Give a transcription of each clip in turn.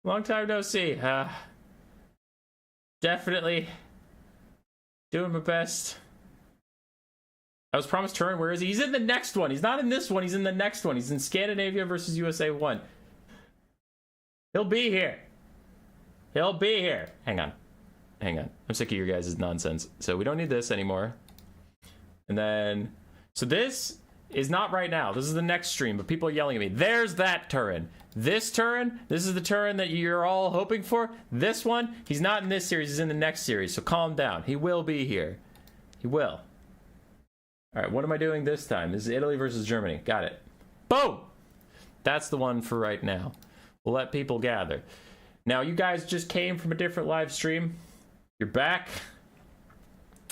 Long time no see. Definitely doing my best. I was promised Turin. Where is he? He's in the next one. He's not in this one. He's in the next one. He's in Scandinavia versus USA 1. He'll be here. He'll be here. Hang on. Hang on. I'm sick of your guys' nonsense. So we don't need this anymore. And then... So this is not right now. This is the next stream, but people are yelling at me. There's that Turin. This Turin, this is the Turin that you're all hoping for. This one, he's not in this series. He's in the next series. So calm down. He will be here. He will. All right, what am I doing this time? This is Italy versus Germany. Got it. Boom! That's the one for right now. We'll let people gather. Now, you guys just came from a different live stream. You're back.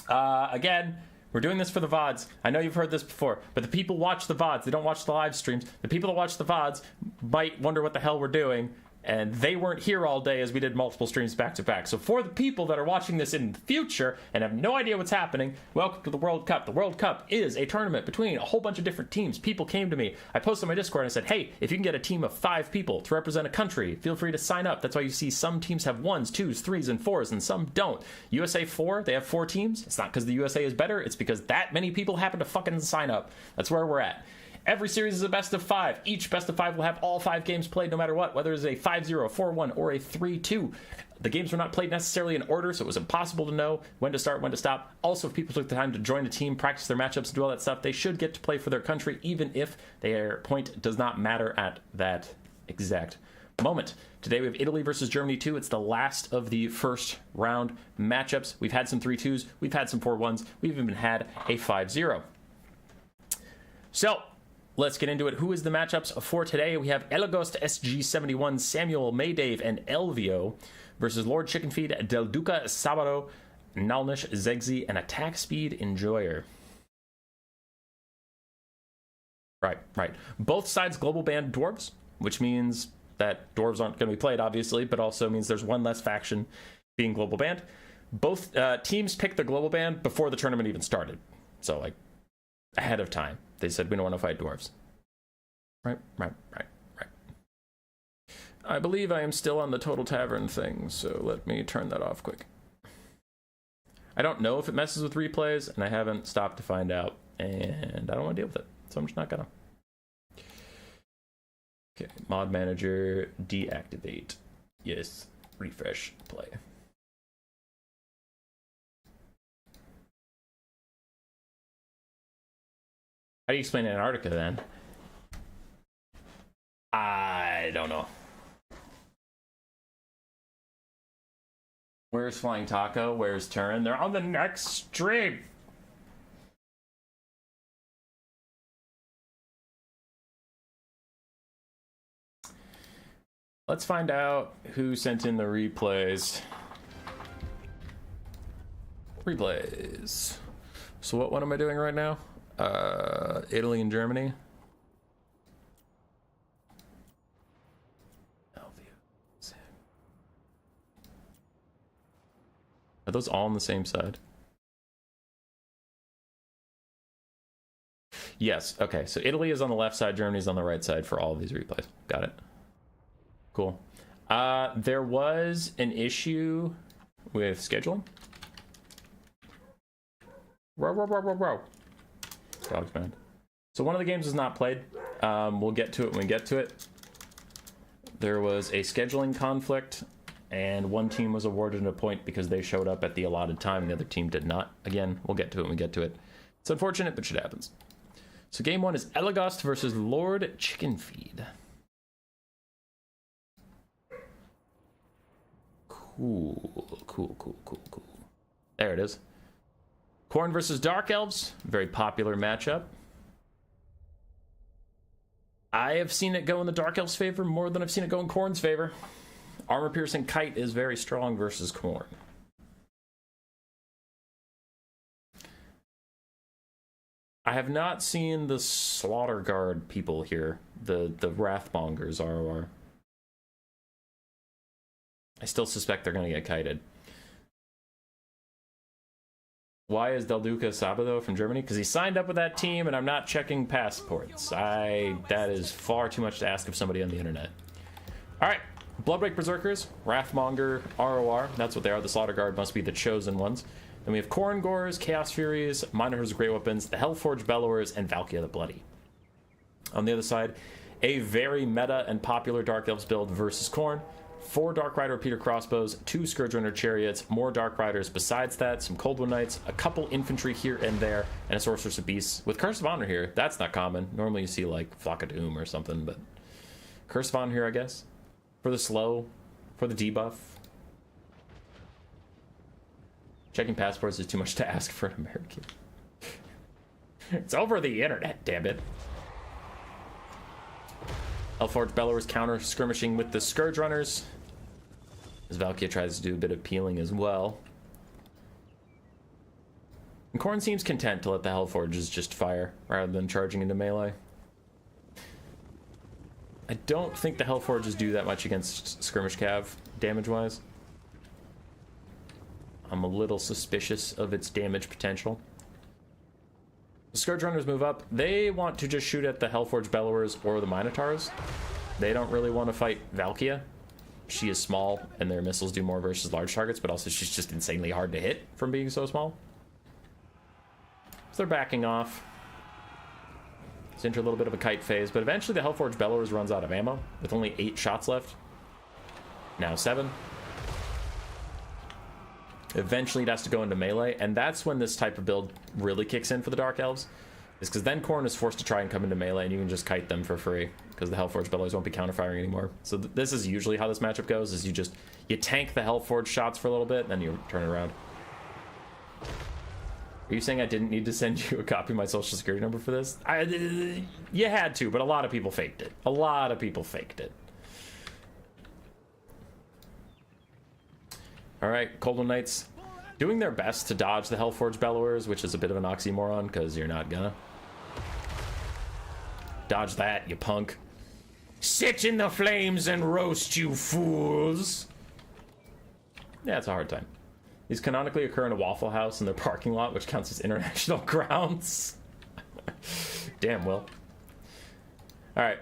Again, we're doing this for the VODs. I know you've heard this before, but the people watch the VODs. They don't watch the live streams. The people that watch the VODs might wonder what the hell we're doing, and they weren't here all day as we did multiple streams back to back. So for the people that are watching this in the future and have no idea what's happening, welcome to the World Cup. The World Cup is a tournament between a whole bunch of different teams. People came to me. I posted on my Discord and I said, hey, if you can get a team of 5 people to represent a country, feel free to sign up. That's why you see some teams have 1s, 2s, 3s, and 4s, and some don't. USA 4, they have 4 teams. It's not because the USA is better. It's because that many people happen to fucking sign up. That's where we're at. Every series is a best of 5. Each best of 5 will have all 5 games played no matter what, whether it's a 5-0, 4-1, or a 3-2. The games were not played necessarily in order, so it was impossible to know when to start, when to stop. Also, if people took the time to join the team, practice their matchups, and do all that stuff, they should get to play for their country, even if their point does not matter at that exact moment. Today we have Italy versus Germany 2. It's the last of the first round matchups. We've had some 3-2s, we've had some 4-1s, we've even had a 5-0. So, let's get into it. Who is the matchups for today? We have Elagost SG71, Samuel Maydave, and Elvio versus Lord Chickenfeed, Del Duca Sabado, Nalnish Zegzi, and Attack Speed Enjoyer. Right. Both sides global banned dwarves, which means that dwarves aren't going to be played, obviously, but also means there's one less faction being global banned. Both teams picked their global ban before the tournament even started. So, like, ahead of time. They said, we don't want to fight dwarves. Right. I believe I am still on the Total Tavern thing, so let me turn that off quick. I don't know if it messes with replays, and I haven't stopped to find out, and I don't want to deal with it, so I'm just not gonna. Okay, mod manager, deactivate. Yes, refresh, play. How do you explain Antarctica, then? I don't know. Where's Flying Taco? Where's Turin? They're on the next stream! Let's find out who sent in the replays. Replays. So what am I doing right now? Italy and Germany. Are those all on the same side? Yes, okay, so Italy is on the left side, Germany is on the right side for all of these replays. Got it. Cool. There was an issue with scheduling. Row. Dogs, man. So one of the games is not played. We'll get to it when we get to it. There was a scheduling conflict, and one team was awarded a point because they showed up at the allotted time. The other team did not. Again, we'll get to it when we get to it. It's unfortunate, but shit happens. So game 1 is Elagost versus Lord Chickenfeed. Cool. There it is. Korn versus Dark Elves. Very popular matchup. I have seen it go in the Dark Elves' favor more than I've seen it go in Korn's favor. Armor-piercing Kite is very strong versus Korn. I have not seen the Slaughter Guard people here. The Wrathmongers are. I still suspect they're going to get kited. Why is Del Duca Sabado from Germany? Because he signed up with that team, and I'm not checking passports. That is far too much to ask of somebody on the internet. All right, Bloodbreak Berserkers, Wrathmonger, ROR, that's what they are. The Slaughter Guard must be the chosen ones. Then we have Korn Gores, Chaos Furies, Minotaurs of Great Weapons, the Hellforged Bellowers, and Valkia the Bloody. On the other side, a very meta and popular Dark Elves build versus Korn. 4 Dark Rider Repeater Crossbows, 2 Scourge Runner Chariots, more Dark Riders besides that, some Cold One Knights, a couple Infantry here and there, and a Sorceress of Beasts. With Curse of Honor here, that's not common. Normally you see like Flock of Doom or something, but Curse of Honor here, I guess. For the slow, for the debuff. Checking passports is too much to ask for an American. It's over the internet, damn it. Hellforged Bellowers counter skirmishing with the Scourge Runners, as Valkia tries to do a bit of peeling as well. And Korn seems content to let the Hellforges just fire rather than charging into melee. I don't think the Hellforges do that much against skirmish cav damage-wise. I'm a little suspicious of its damage potential. The Scourge Runners move up. They want to just shoot at the Hellforged Bellowers or the Minotaurs. They don't really want to fight Valkia. She is small, and their missiles do more versus large targets, but also she's just insanely hard to hit from being so small. So they're backing off. It's into a little bit of a kite phase, but eventually the Hellforged Bellowers runs out of ammo, with only 8 shots left. Now 7. Eventually it has to go into melee, and that's when this type of build really kicks in for the Dark Elves, is because then Korn is forced to try and come into melee, and you can just kite them for free, because the Hellforged Bellowers won't be counterfiring anymore. So this is usually how this matchup goes, is you tank the Hellforged shots for a little bit, and then you turn it around. Are you saying I didn't need to send you a copy of my social security number for this? You had to, but a lot of people faked it. A lot of people faked it. Alright, Cold One Knights doing their best to dodge the Hellforged Bellowers, which is a bit of an oxymoron, because you're not gonna. Dodge that, you punk. Sit in the flames and roast, you fools! Yeah, it's a hard time. These canonically occur in a Waffle House in their parking lot, which counts as international grounds. Damn, Will. Alright.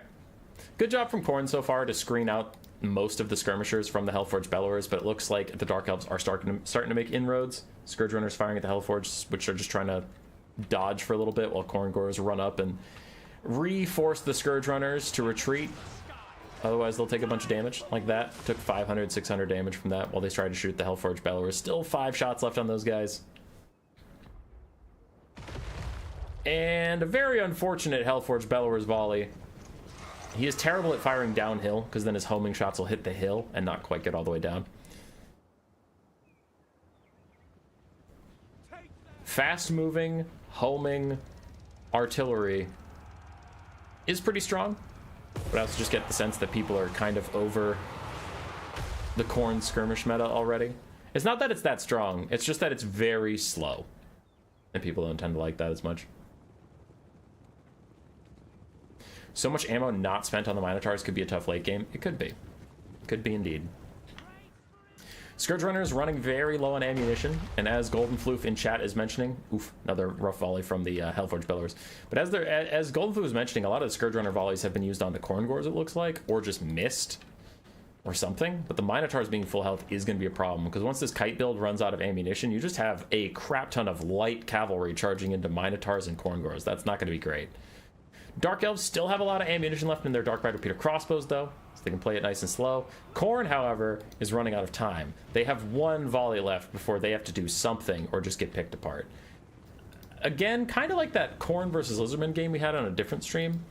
Good job from Korn so far to screen out most of the skirmishers from the Hellforged Bellowers, but it looks like the Dark Elves are starting to make inroads. Scourge Runners firing at the Hellforged, which are just trying to dodge for a little bit, while Korn Gores run up and re-force the Scourge Runners to retreat. Otherwise, they'll take a bunch of damage like that. Took 500, 600 damage from that while they tried to shoot the Hellforged Bellowers. Still 5 shots left on those guys. And a very unfortunate Hellforged Bellowers volley. He is terrible at firing downhill, because then his homing shots will hit the hill and not quite get all the way down. Fast-moving, homing artillery is pretty strong, but I also just get the sense that people are kind of over the Korn skirmish meta already. It's not that it's that strong, it's just that it's very slow, and people don't tend to like that as much. So much ammo not spent on the Minotaurs could be a tough late game. It could be. Could be indeed. Scourge Runners running very low on ammunition, and as Golden Floof in chat is mentioning, oof, another rough volley from the Hellforged Bellowers. But as Golden Floof is mentioning, a lot of the Scourge Runner volleys have been used on the Korn Gores, it looks like, or just missed, or something. But the Minotaurs being full health is going to be a problem, because once this kite build runs out of ammunition, you just have a crap ton of light cavalry charging into Minotaurs and Korn Gores. That's not going to be great. Dark Elves still have a lot of ammunition left in their Dark Rider Repeater crossbows, though, so they can play it nice and slow. Korn, however, is running out of time. They have 1 volley left before they have to do something or just get picked apart. Again, kind of like that Korn versus Lizardman game we had on a different stream.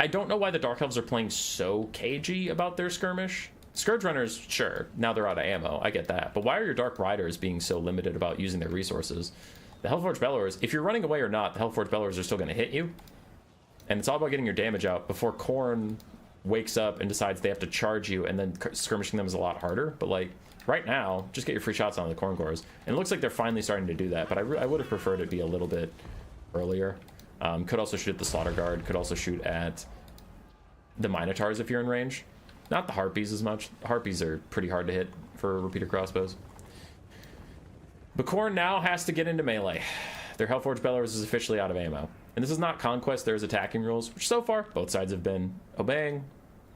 I don't know why the Dark Elves are playing so cagey about their skirmish. Scourge Runners, sure, now they're out of ammo, I get that. But why are your Dark Riders being so limited about using their resources? The Hellforged Bellowers, if you're running away or not, the Hellforged Bellowers are still going to hit you. And it's all about getting your damage out before Korn wakes up and decides they have to charge you, and then skirmishing them is a lot harder. But like right now, just get your free shots on the Korn Gores. And it looks like they're finally starting to do that, but I would have preferred it be a little bit earlier. Could also shoot at the Slaughter Guard, could also shoot at the Minotaurs if you're in range. Not the Harpies as much. Harpies are pretty hard to hit for repeater crossbows. But Korn now has to get into melee. Their Hellforged Bellowers is officially out of ammo. And this is not Conquest, there's attacking rules, which so far both sides have been obeying.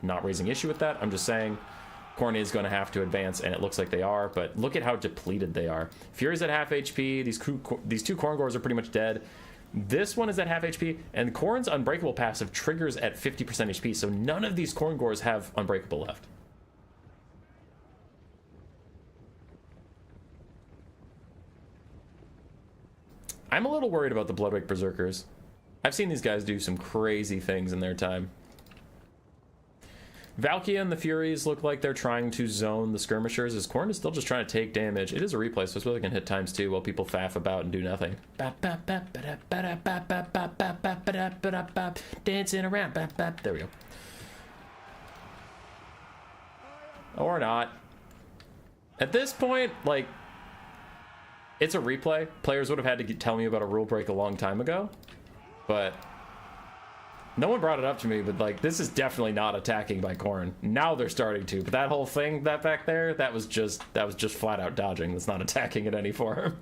not raising issue with that. I'm just saying Korn is going to have to advance, and it looks like they are, but look at how depleted they are. Fury's at half HP. These two Korn Gores are pretty much dead. This one is at half HP, and Korn's Unbreakable passive triggers at 50% HP, so none of these Korn Gores have Unbreakable left. I'm a little worried about the Bloodwake Berserkers. I've seen these guys do some crazy things in their time. Valkia and the Furies look like they're trying to zone the skirmishers, as Korn is still just trying to take damage. It is a replay, so it's really gonna hit ×2 while people faff about and do nothing. Dancing around. There we go. Or not. At this point, like, it's a replay. Players would have had to tell me about a rule break a long time ago, but no one brought it up to me. But like, this is definitely not attacking by Korn. Now they're starting to, but that whole thing that back there, that was just flat out dodging. That's not attacking in any form.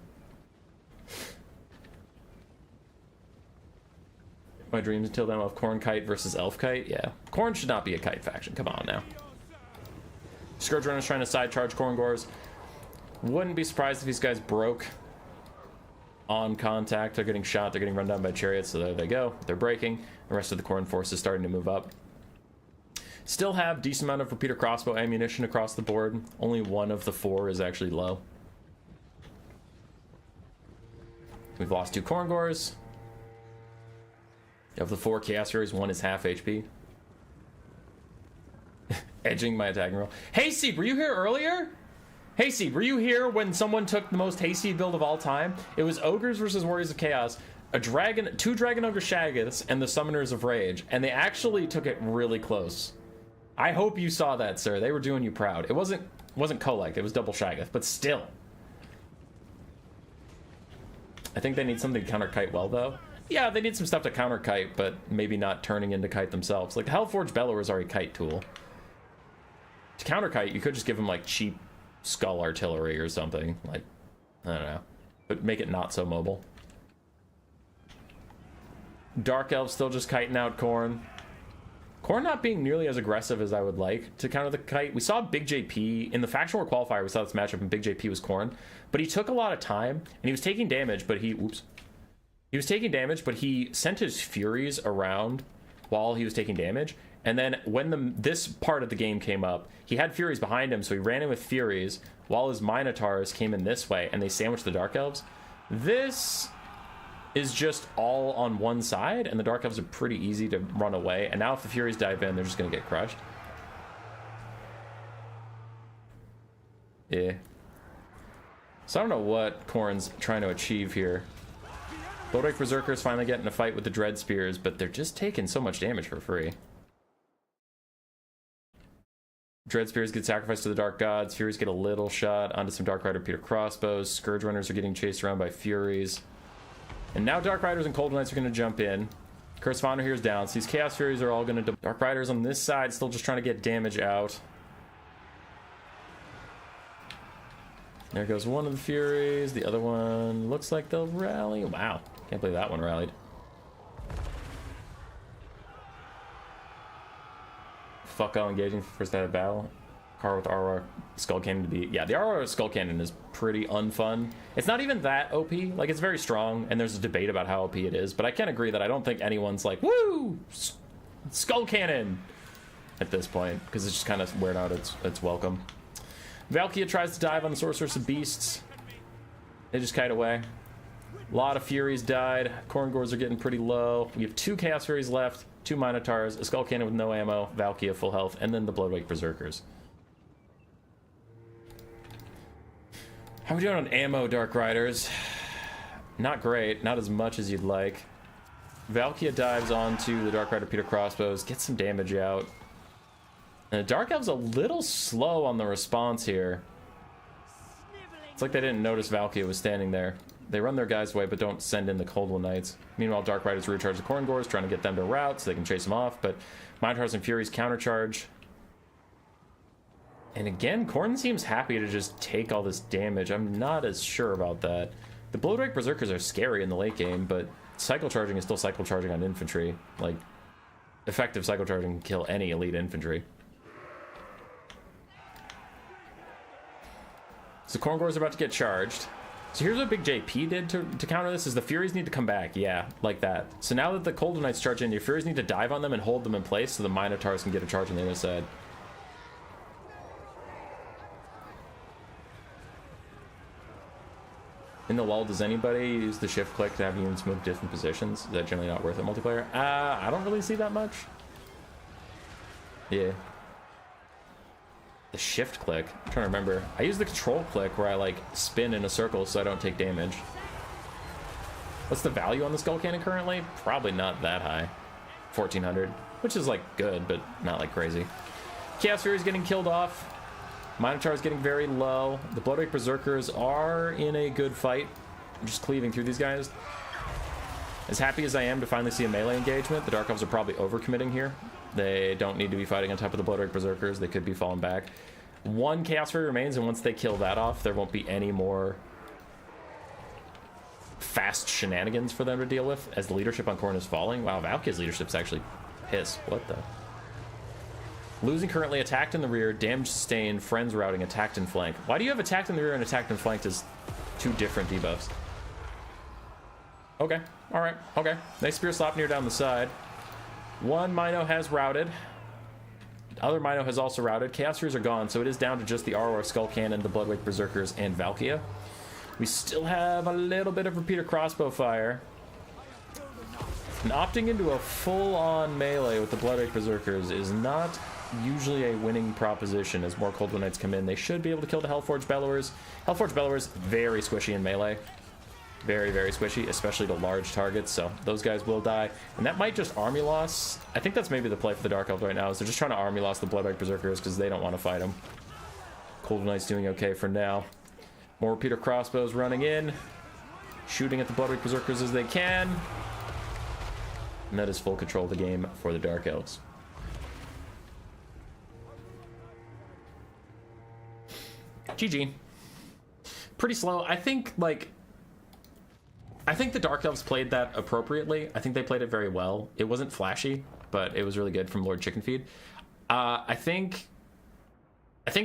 My dreams until then of Korn Kite versus Elf Kite. Yeah, Korn should not be a kite faction. Come on now. Scourge Runner's trying to side charge Korn Gores. Wouldn't be surprised if these guys broke on contact. They're getting shot, they're getting run down by chariots, so there they go. They're breaking. The rest of the Korn force is starting to move up. Still have decent amount of repeater crossbow ammunition across the board. Only one of the 4 is actually low. We've lost 2 Korn Gores. Of the 4 Chaos Furies, 1 is half HP. Edging my attacking roll. Hayseed, were you here earlier? Hayseed, were you here when someone took the most Hayseed build of all time? It was Ogres versus Warriors of Chaos, two Dragon Ogre Shaggoths, and the Summoners of Rage, and they actually took it really close. I hope you saw that, sir. They were doing you proud. It wasn't Kolek, it was double Shaggoth, but still. I think they need something to counter Kite well, though. Yeah, they need some stuff to counter Kite, but maybe not turning into Kite themselves. Like, the Hellforged Bellower is already Kite tool. To counter Kite, you could just give them, like, cheap Skull Artillery or something. Like, I don't know. But make it not so mobile. Dark Elves still just kiting out Korn. Korn not being nearly as aggressive as I would like to counter the Kite. We saw Big JP in the Faction War Qualifier. We saw this matchup and Big JP was Korn. But he took a lot of time and he was taking damage, but he... Oops. He was taking damage, but he sent his Furies around while he was taking damage. And then when this part of the game came up, he had Furies behind him, so he ran in with Furies while his Minotaurs came in this way, and they sandwiched the Dark Elves. This is just all on one side, and the Dark Elves are pretty easy to run away. And now if the Furies dive in, they're just going to get crushed. Yeah. So I don't know what Korn's trying to achieve here. Bloodwake Berserkers finally get in a fight with the Dread Spears, but they're just taking so much damage for free. Dread Spears get sacrificed to the Dark Gods. Furies get a little shot onto some Dark Rider Peter crossbows. Scourge Runners are getting chased around by Furies. And now Dark Riders and Cold Knights are going to jump in. Curse of Honor here is down, so these Chaos Furies are all going to... Dark Riders on this side still just trying to get damage out. There goes one of the Furies. The other one looks like they'll rally. Wow. Can't believe that one rallied. Fuck all engaging for first night of battle. Car with Aurora Skull Cannon to be... Yeah, the Aurora Skull Cannon is pretty unfun. It's not even that OP. Like, it's very strong, and there's a debate about how OP it is, but I can agree that I don't think anyone's like, woo! Skull Cannon! At this point, because it's just kind of wearing out its welcome. Valkia tries to dive on the Sorceress of Beasts. They just kite away. A lot of Furies died. Korn Gores are getting pretty low. We have 2 Chaos Furies left, 2 Minotaurs, a Skull Cannon with no ammo, Valkia full health, and then the Bloodwake Berserkers. How are we doing on ammo, Dark Riders? Not great. Not as much as you'd like. Valkia dives onto the Dark Rider Peter crossbows, gets some damage out. And the Dark Elves a little slow on the response here. It's like they didn't notice Valkia was standing there. They run their guys away, but don't send in the Coldwell Knights. Meanwhile, Dark Riders recharge the Korn Gores, trying to get them to rout so they can chase them off, but Minotaurs and Furies countercharge. And again, Korn seems happy to just take all this damage. I'm not as sure about that. The Bloodwake Berserkers are scary in the late game, but cycle charging is still cycle charging on infantry. Like, effective cycle charging can kill any elite infantry. So Korn is about to get charged. So here's what Big JP did to counter this, is the Furies need to come back. Yeah, like that. So now that the Golden Knights charge in, your Furies need to dive on them and hold them in place so the Minotaurs can get a charge on the other side. In the lull, does anybody use the shift click to have units move different positions? Is that generally not worth it multiplayer? I don't really see that much. Yeah. The shift click? I'm trying to remember. I use the control click where I like spin in a circle so I don't take damage. What's the value on the Skull Cannon currently? Probably not that high. 1400, which is like good, but not like crazy. Chaos Fury is getting killed off. Minotaur is getting very low. The Bloodwake Berserkers are in a good fight. I'm just cleaving through these guys. As happy as I am to finally see a melee engagement, the Dark Elves are probably overcommitting here. They don't need to be fighting on top of the Bloodwake Berserkers. They could be falling back. One Chaos Fury remains, and once they kill that off, there won't be any more fast shenanigans for them to deal with as the leadership on Korn is falling. Wow, Valky's leadership's actually pissed. What the? Losing currently, attacked in the rear, damage sustained, friends routing, attacked in flank. Why do you have attacked in the rear and attacked in flank as two different debuffs? Okay, alright, okay. Nice Spear Slapnir down the side. One Mino has routed. The other Mino has also routed. Chaos Furies are gone, so it is down to just the Aurora Skull Cannon, the Bloodwake Berserkers, and Valkia. We still have a little bit of repeater crossbow fire. And opting into a full-on melee with the Bloodwake Berserkers is not usually a winning proposition. As more Cold Wind Knights come in, they should be able to kill the Hellforge Bellowers. Hellforge Bellowers, very squishy in melee. Very, very squishy, especially to large targets, so those guys will die. And that might just army loss. I think that's maybe the play for the Dark Elves right now, is they're just trying to army loss the Bloodwake Berserkers because they don't want to fight them. Cold Knight's doing okay for now. More repeater crossbows running in, shooting at the Bloodwake Berserkers as they can. And that is full control of the game for the Dark Elves. GG. Pretty slow. I think the Dark Elves played that appropriately. I think they played it very well. It wasn't flashy, but it was really good from Lord Chickenfeed. I think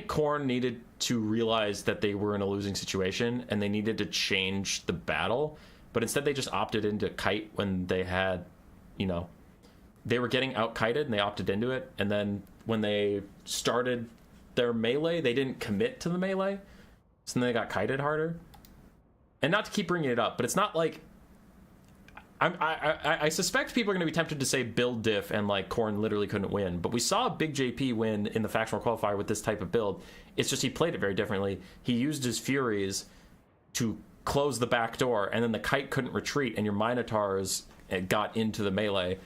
Korn needed to realize that they were in a losing situation and they needed to change the battle, but instead they just opted into kite when they had, you know, they were getting out-kited and they opted into it, and then when they started their melee, they didn't commit to the melee, so then they got kited harder. And not to keep bringing it up, but it's not like I suspect people are going to be tempted to say build diff and like Korn literally couldn't win, but we saw Big JP win in the factional qualifier with this type of build. It's just he played it very differently. He used his Furies to close the back door, and then the kite couldn't retreat, and your Minotaurs got into the melee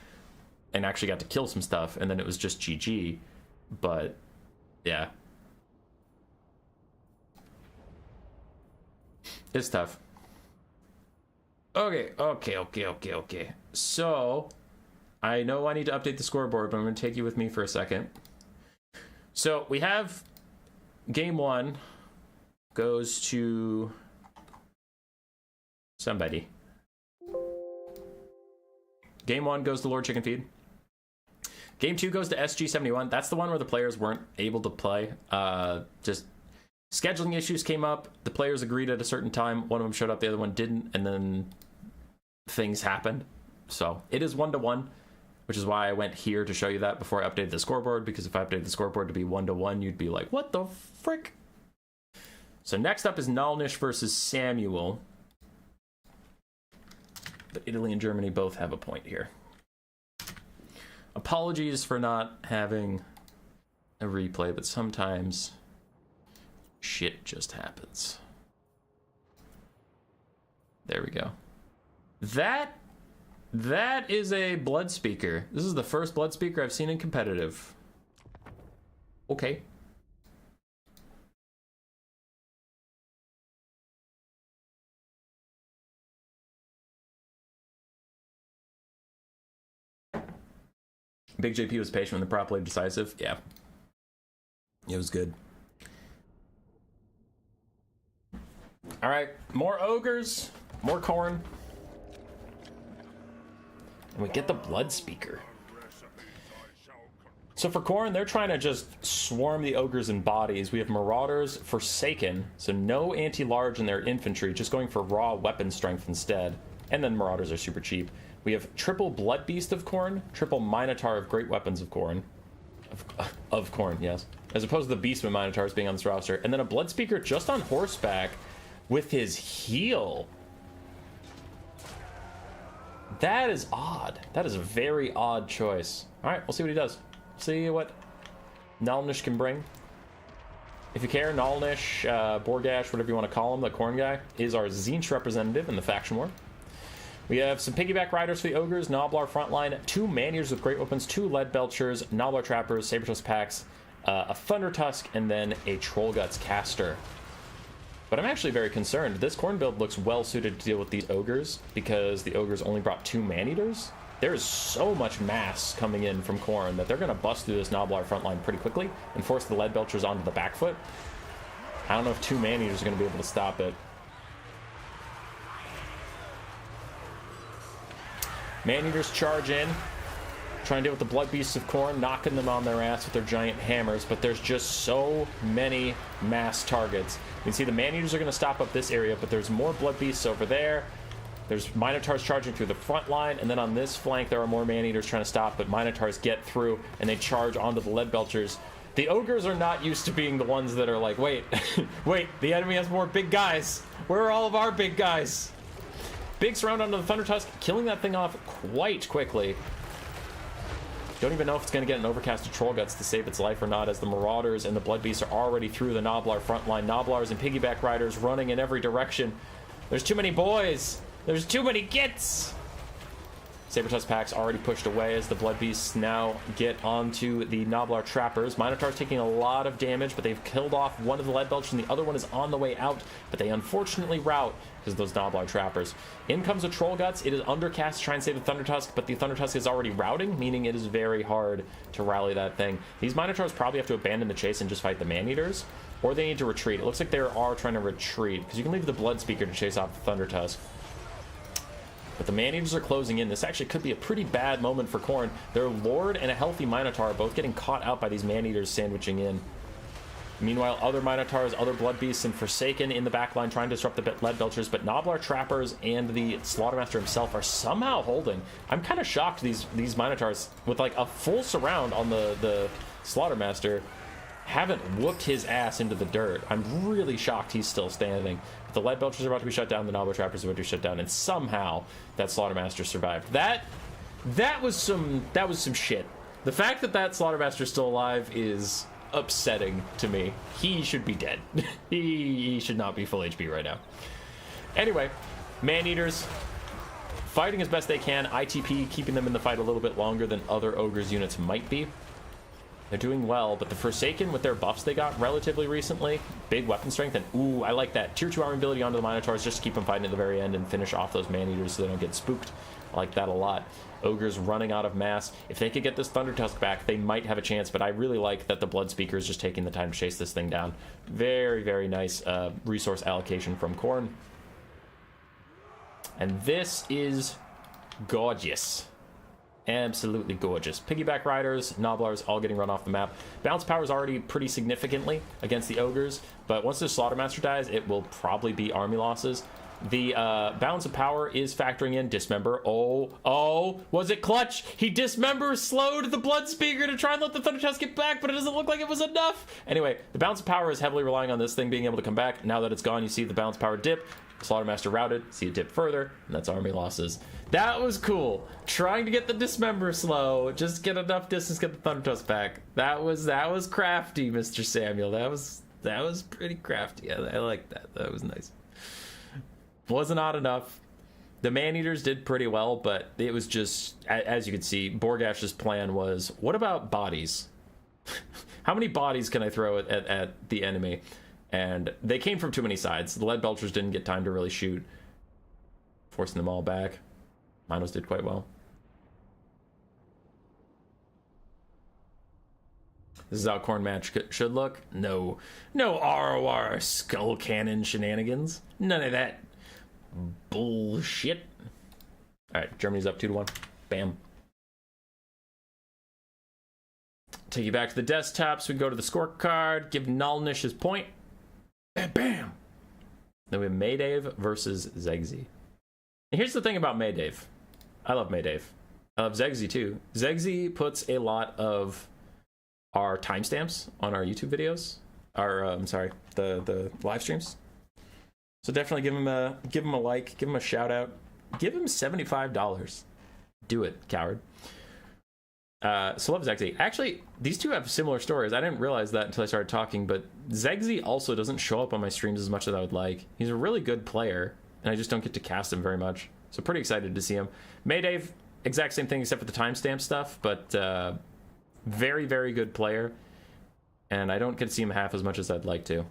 and actually got to kill some stuff, and then it was just GG. But yeah, it's tough. Okay. So, I know I need to update the scoreboard, but I'm going to take you with me for a second. So, we have game one goes to somebody. Game one goes to Lord Chickenfeed. Game two goes to SG71. That's the one where the players weren't able to play. Just scheduling issues came up. The players agreed at a certain time. One of them showed up, the other one didn't, and then things happened. So it is 1-1, which is why I went here to show you that before I updated the scoreboard, because if I updated the scoreboard to be 1-1, you'd be like, what the frick? So next up is Nalnish versus Samuel. But Italy and Germany both have a point here. Apologies for not having a replay, but sometimes shit just happens. There we go. That is a blood speaker. This is the first blood speaker I've seen in competitive. Okay. Big JP was patient when the prop played decisive. Yeah. It was good. All right, more Ogres, more Korn. And we get the blood speaker. So for Korn, they're trying to just swarm the ogres in bodies. We have Marauders, Forsaken, so no anti-large in their infantry, just going for raw weapon strength instead. And then Marauders are super cheap. We have triple Blood Beast of Korn, triple Minotaur of Great Weapons of Korn. Of Korn, yes. As opposed to the Beastmen Minotaurs being on this roster. And then a Blood Speaker just on horseback with his heal. That is odd. That is a very odd choice. Alright, we'll see what he does. See what Nalnish can bring. If you care, Nalnish, Borgash, whatever you want to call him, the Korn guy, is our Tzeentch representative in the faction war. We have some piggyback riders for the Ogres, Gnoblar frontline, 2 Maneaters with great weapons, 2 Lead Belchers, Gnoblar Trappers, Saber-Tusk Packs, a Thunder Tusk, and then a Troll Guts caster. But I'm actually very concerned. This Korn build looks well suited to deal with these Ogres because the Ogres only brought 2 Maneaters. There is so much mass coming in from Korn that they're going to bust through this Gnoblar frontline pretty quickly and force the Lead Belchers onto the back foot. I don't know if 2 Maneaters are going to be able to stop it. Maneaters charge in, trying to deal with the Blood Beasts of Korn, knocking them on their ass with their giant hammers, but there's just so many mass targets. You can see the Maneaters are going to stop up this area, but there's more Blood Beasts over there. There's Minotaurs charging through the front line, and then on this flank there are more Maneaters trying to stop, but Minotaurs get through, and they charge onto the Lead Belchers. The Ogres are not used to being the ones that are like, wait, wait, the enemy has more big guys. Where are all of our big guys? Big surround onto the Thunder Tusk, killing that thing off quite quickly. Don't even know if it's going to get an Overcast Troll Guts to save its life or not, as the Marauders and the Blood Beasts are already through the Gnoblar frontline. Gnoblars and piggyback riders running in every direction. There's too many boys. There's too many gits. Saber-Tusk Packs already pushed away as the Blood Beasts now get onto the Gnoblar Trappers. Minotaur's taking a lot of damage, but they've killed off one of the Lead Belchers, and the other one is on the way out, but they unfortunately rout because of those Gnoblar Trappers. In comes a Troll Guts. It is undercast to try and save the Thunder Tusk, but the Thunder Tusk is already routing, meaning it is very hard to rally that thing. These Minotaurs probably have to abandon the chase and just fight the Maneaters, or they need to retreat. It looks like they are trying to retreat, because you can leave the Blood Speaker to chase off the Thunder Tusk. But the Maneaters are closing in. This actually could be a pretty bad moment for Korn. Their Lord and a healthy Minotaur are both getting caught out by these Maneaters sandwiching in. Meanwhile, other Minotaurs, other Blood Beasts, and Forsaken in the backline trying to disrupt the Lead Belchers, but Gnoblar Trappers and the Slaughtermaster himself are somehow holding. I'm kind of shocked these Minotaurs, with like a full surround on the Slaughtermaster, haven't whooped his ass into the dirt. I'm really shocked he's still standing. But the Lead Belchers are about to be shut down, the Gnoblar Trappers are about to be shut down, and somehow that Slaughtermaster survived. That was some shit. The fact that Slaughtermaster is still alive is upsetting to me. He should be dead. he should not be full HP right now. Anyway, Maneaters fighting as best they can. ITP keeping them in the fight a little bit longer than other Ogres units might be. They're doing well, but the Forsaken, with their buffs they got relatively recently, big weapon strength, and ooh, I like that. Tier 2 armor ability onto the Minotaurs just to keep them fighting at the very end and finish off those Maneaters so they don't get spooked. I like that a lot. Ogres running out of mass. If they could get this Thunder Tusk back, they might have a chance, but I really like that the Blood Speaker is just taking the time to chase this thing down. Very, very nice resource allocation from Korn. And this is gorgeous. Absolutely gorgeous. Piggyback riders, Gnoblars, all getting run off the map. Bounce power is already pretty significantly against the Ogres, but once the Slaughtermaster dies, it will probably be army losses. The balance of power is factoring in Dismember. Oh, was it clutch? He Dismember slowed the Blood Speaker to try and let the Thunder Tusk get back, but it doesn't look like it was enough. Anyway, the balance of power is heavily relying on this thing being able to come back. Now that it's gone, you see the balance power dip. Slaughtermaster routed, see it dip further, and that's army losses. That was cool. Trying to get the Dismember slow, just get enough distance, get the Thunder Tusk back. That was crafty, Mr. Samuel. That was pretty crafty. I like that. That was nice. Wasn't odd enough. The Maneaters did pretty well, but it was just, as you can see, Borgash's plan was, what about bodies? How many bodies can I throw at the enemy? And they came from too many sides. The Lead Belchers didn't get time to really shoot, forcing them all back. Minos did quite well. This is how Korn match should look. No ROR skull cannon shenanigans. None of that bullshit. All right, Germany's up 2-1. Bam. Take you back to the desktop, so we go to the scorecard, give Nullnish his point, and bam! Then we have Maydave versus Zegsy. And here's the thing about Maydave. I love Maydave. I love Zegsy too. Zegsy puts a lot of our timestamps on our YouTube videos. The live streams. So definitely give him a like, give him a shout out, give him $75. Do it, coward. So love Zegsy. Actually, these two have similar stories. I didn't realize that until I started talking, but Zegsy also doesn't show up on my streams as much as I would like. He's a really good player, and I just don't get to cast him very much. So pretty excited to see him. Maydave, exact same thing except for the timestamp stuff, but very, very good player. And I don't get to see him half as much as I'd like to.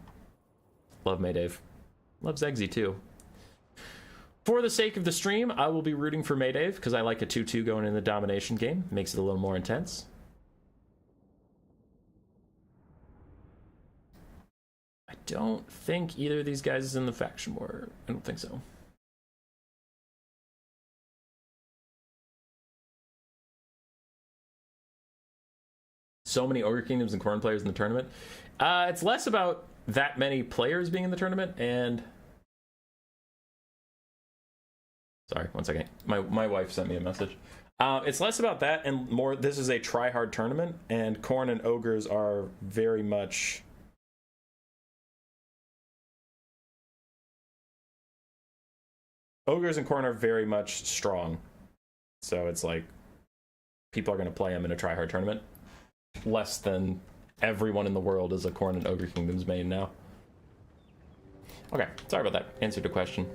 Love Maydave. Love Zegsy too. For the sake of the stream, I will be rooting for Maydave because I like a 2-2 going in the domination game. Makes it a little more intense. I don't think either of these guys is in the faction war. I don't think so. So many Ogre Kingdoms and Korn players in the tournament. It's less about that many players being in the tournament and... Sorry, one second. My wife sent me a message. It's less about that and more, this is a try-hard tournament, and Korn and Ogres are very much... Ogres and Korn are very much strong. So it's like, people are going to play them in a try-hard tournament. Less than everyone in the world is a Korn and Ogre Kingdoms main now. Okay, sorry about that. Answered the question.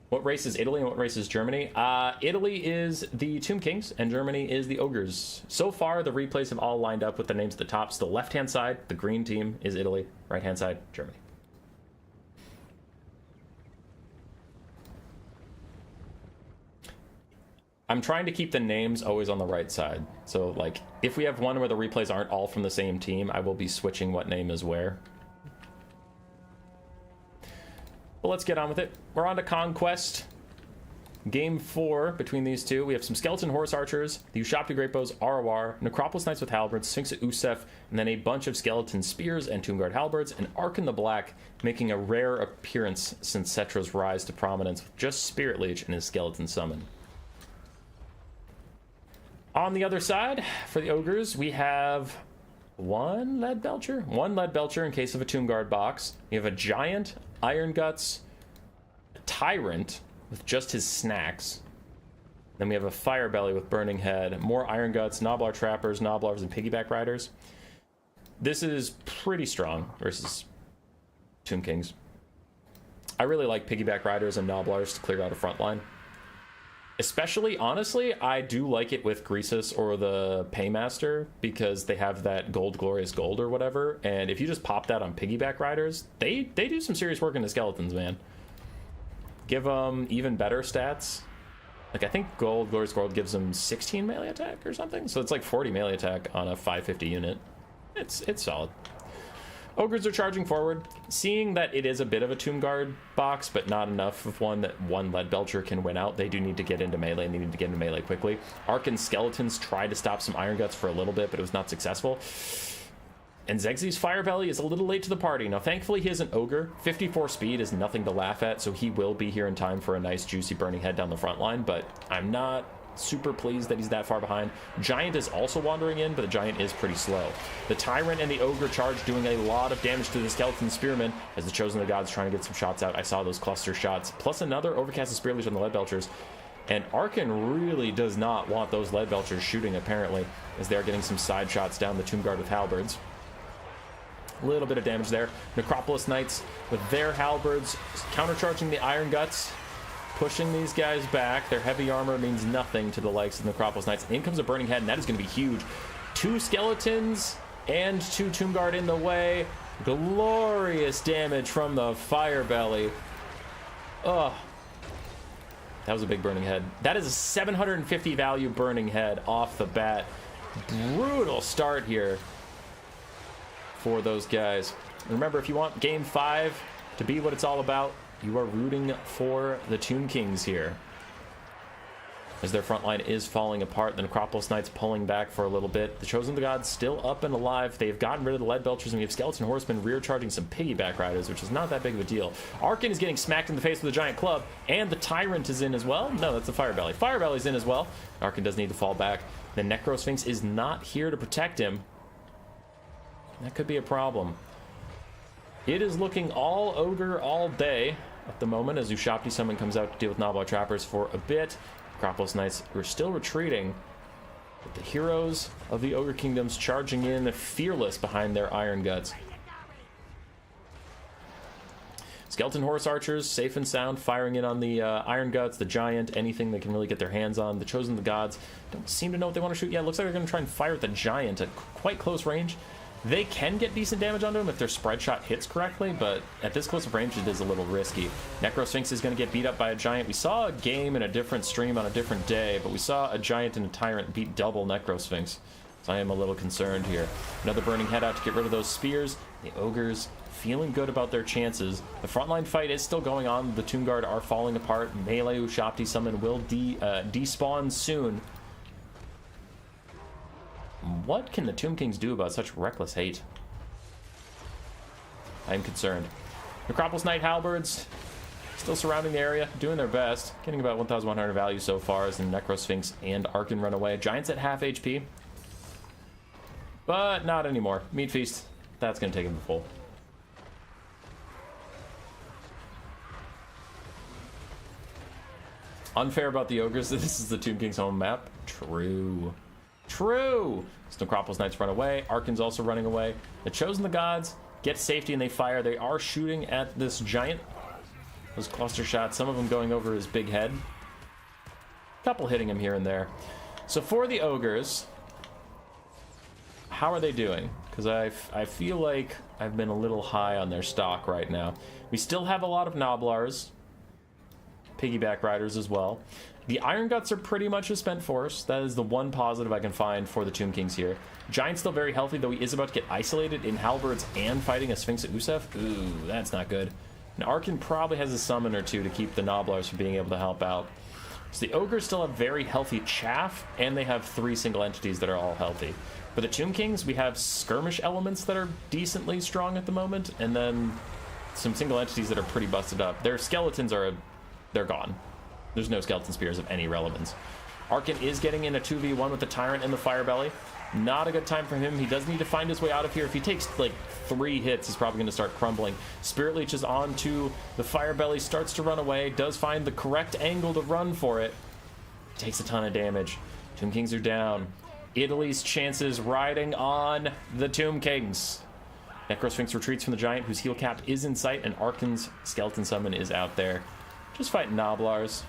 What race is Italy and what race is Germany? Italy is the Tomb Kings and Germany is the Ogres. So far, the replays have all lined up with the names at the top. So the left-hand side, the green team, is Italy. Right-hand side, Germany. I'm trying to keep the names always on the right side. So, like, if we have one where the replays aren't all from the same team, I will be switching what name is where. But let's get on with it. We're on to Conquest. Game 4 between these two. We have some Skeleton Horse Archers, the Ushapti Great Bows, ROR, Necropolis Knights with Halberds, Sphinx of Usef, and then a bunch of Skeleton Spears and Tomb Guard Halberds, and Arkan the Black making a rare appearance since Cetra's rise to prominence with just Spirit Leech and his Skeleton Summon. On the other side, for the Ogres, we have one Lead Belcher in case of a Tomb Guard box. We have a Giant, Iron Guts, a Tyrant with just his snacks. Then we have a Fire Belly with Burning Head, more Iron Guts, Noblar Trappers, Noblars, and Piggyback Riders. This is pretty strong versus Tomb Kings. I really like Piggyback Riders and Noblars to clear out a front line. Especially, honestly, I do like it with Greasus or the Paymaster because they have that Gold Glorious Gold or whatever, and if you just pop that on Piggyback Riders, they do some serious work in the Skeletons, man. Give them even better stats. Like, I think Gold Glorious Gold gives them 16 melee attack or something, so it's like 40 melee attack on a 550 unit. It's solid. Ogres are charging forward, seeing that it is a bit of a Tomb Guard box, but not enough of one that one Lead Belcher can win out. They do need to get into melee, and they need to get into melee quickly. Arkan Skeletons tried to stop some Iron Guts for a little bit, but it was not successful. And Zegsy's Fire Belly is a little late to the party. Now, thankfully, he is an Ogre. 54 speed is nothing to laugh at, so he will be here in time for a nice, juicy Burning Head down the front line, but I'm not super pleased that he's that far behind. Giant is also wandering in, but the Giant is pretty slow. The Tyrant and the Ogre charge doing a lot of damage to the Skeleton Spearmen as the Chosen of the Gods trying to get some shots out. I saw those cluster shots, plus another Overcast Spear Leech on the Lead Belchers. And Arkan really does not want those Lead Belchers shooting, apparently, as they're getting some side shots down the Tomb Guard with Halberds. A little bit of damage there. Necropolis Knights with their Halberds countercharging the Iron Guts, pushing these guys back. Their heavy armor means nothing to the likes of the Necropolis Knights. In comes a Burning Head, and that is going to be huge. 2 Skeletons and 2 Tomb Guard in the way. Glorious damage from the Fire Belly. Ugh. That was a big Burning Head. That is a 750 value Burning Head off the bat. Brutal start here for those guys. Remember, if you want Game 5 to be what it's all about, you are rooting for the Tomb Kings here. as their front line is falling apart. The Necropolis Knights pulling back for a little bit. The Chosen of the Gods still up and alive. They've gotten rid of the Lead Belchers, and we have Skeleton Horsemen rear charging some piggyback riders, which is not that big of a deal. Arkin is getting smacked in the face with a giant club, and the Tyrant is in as well. No, that's the Firebelly. Firebelly's in as well. Arkin does need to fall back. The Necrosphinx is not here to protect him. That could be a problem. It is looking all Ogre all day at the moment as Ushabti Summon comes out to deal with Nabla Trappers for a bit. Necropolis Knights are still retreating, but the heroes of the Ogre Kingdoms charging in fearless behind their Iron Guts. Skeleton Horse Archers, safe and sound, firing in on the Iron Guts, the Giant, anything they can really get their hands on. The Chosen of the Gods don't seem to know what they want to shoot yet. Looks like they're going to try and fire at the Giant at quite close range. They can get decent damage onto him if their spread shot hits correctly, but at this close of range, it is a little risky. Necrosphinx is going to get beat up by a Giant. We saw a game in a different stream on a different day, but we saw a Giant and a Tyrant beat double Necrosphinx, so I am a little concerned here. Another Burning Head out to get rid of those spears. The Ogres feeling good about their chances. The frontline fight is still going on. The Tomb Guard are falling apart. Melee Ushabti Summon will despawn soon. What can the Tomb Kings do about such reckless hate? I am concerned. Necropolis Knight Halberds still surrounding the area, doing their best, getting about 1,100 value so far as the Necrosphinx and Arkin run away. Giants at half HP, but not anymore. Meat Feast, that's going to take him to full. Unfair about the Ogres, this is the Tomb King's home map. True. True! So Necropolis Knights run away. Arkin's also running away. The Chosen of the Gods get safety and they fire. They are shooting at this Giant. Those cluster shots, some of them going over his big head. A couple hitting him here and there. So for the Ogres, how are they doing? Because I feel like I've been a little high on their stock right now. We still have a lot of Noblars. Piggyback riders as well. The Iron Guts are pretty much a spent force. That is the one positive I can find for the Tomb Kings here. Giant's still very healthy, though he is about to get isolated in Halberds and fighting a Sphinx at Usef. Ooh, that's not good. And Arkin probably has a summon or two to keep the Noblars from being able to help out. So the Ogres still have very healthy Chaff, and they have 3 single entities that are all healthy. For the Tomb Kings, we have skirmish elements that are decently strong at the moment, and then some single entities that are pretty busted up. Their skeletons they're gone. There's no skeleton spears of any relevance. Arkin is getting in a 2v1 with the Tyrant and the Firebelly. Not a good time for him. He does need to find his way out of here. If he takes like 3 hits, he's probably going to start crumbling. Spirit Leech is on to the Firebelly, starts to run away, does find the correct angle to run for it. Takes a ton of damage. Tomb Kings are down. Italy's chances riding on the Tomb Kings. Necrosphinx retreats from the Giant, whose heal cap is in sight, and Arkin's Skeleton Summon is out there. Just fighting Noblars.